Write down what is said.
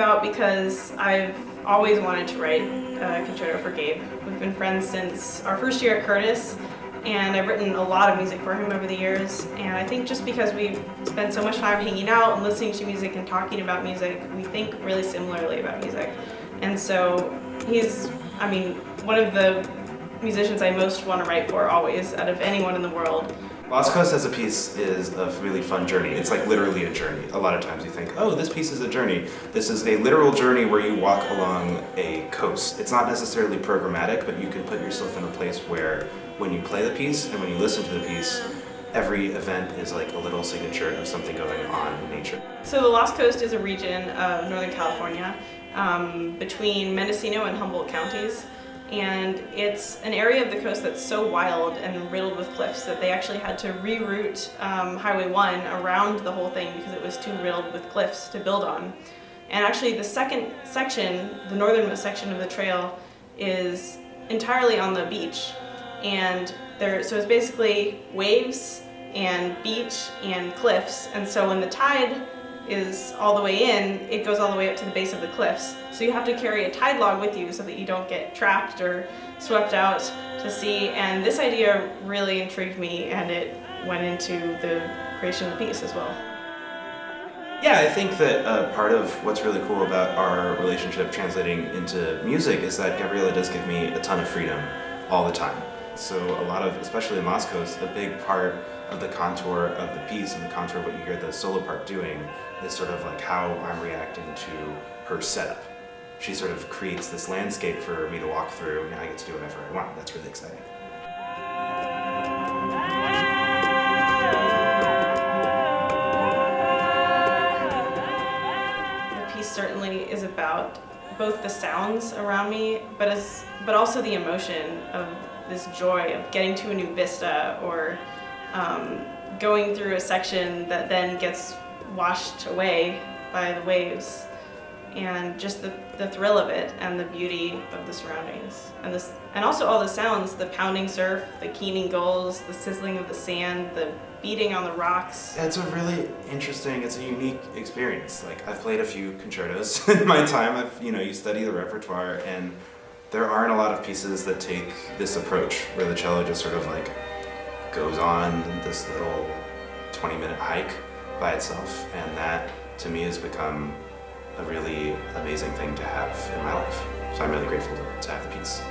about because I've always wanted to write a concerto for Gabe. We've been friends since our first year at Curtis, and I've written a lot of music for him over the years. And I think just because we've spent so much time hanging out and listening to music and talking about music, we think really similarly about music. And so he's, one of the musicians I most want to write for always, out of anyone in the world. Lost Coast as a piece is a really fun journey. It's like literally a journey. A lot of times you think, oh, this piece is a journey. This is a literal journey where you walk along a coast. It's not necessarily programmatic, but you can put yourself in a place where when you play the piece and when you listen to the piece, every event is like a little signature of something going on in nature. So the Lost Coast is a region of Northern California between Mendocino and Humboldt counties. And it's an area of the coast that's so wild and riddled with cliffs that they actually had to reroute Highway 1 around the whole thing because it was too riddled with cliffs to build on. And actually the second section, the northernmost section of the trail, is entirely on the beach. And so it's basically waves and beach and cliffs. And so when the tide is all the way in, it goes all the way up to the base of the cliffs. So you have to carry a tide log with you so that you don't get trapped or swept out to sea. And this idea really intrigued me, and it went into the creation of the piece as well. Yeah, I think that part of what's really cool about our relationship translating into music is that Gabriella does give me a ton of freedom all the time. So a lot of, especially in Lost Coast, a big part of the contour of the piece and the contour of what you hear the solo part doing is sort of like how I'm reacting to her setup. She sort of creates this landscape for me to walk through, and I get to do whatever I want. That's really exciting. The piece certainly is about both the sounds around me, but also the emotion of this joy of getting to a new vista, or going through a section that then gets washed away by the waves, and just the thrill of it and the beauty of the surroundings, and also all the sounds, the pounding surf, the keening gulls, the sizzling of the sand, the beating on the rocks. It's a really interesting, it's a unique experience. Like, I've played a few concertos in my time. You study the repertoire, and there aren't a lot of pieces that take this approach where the cello just sort of like goes on this little 20-minute hike by itself, and that to me has become a really amazing thing to have in my life. So I'm really grateful to have the piece.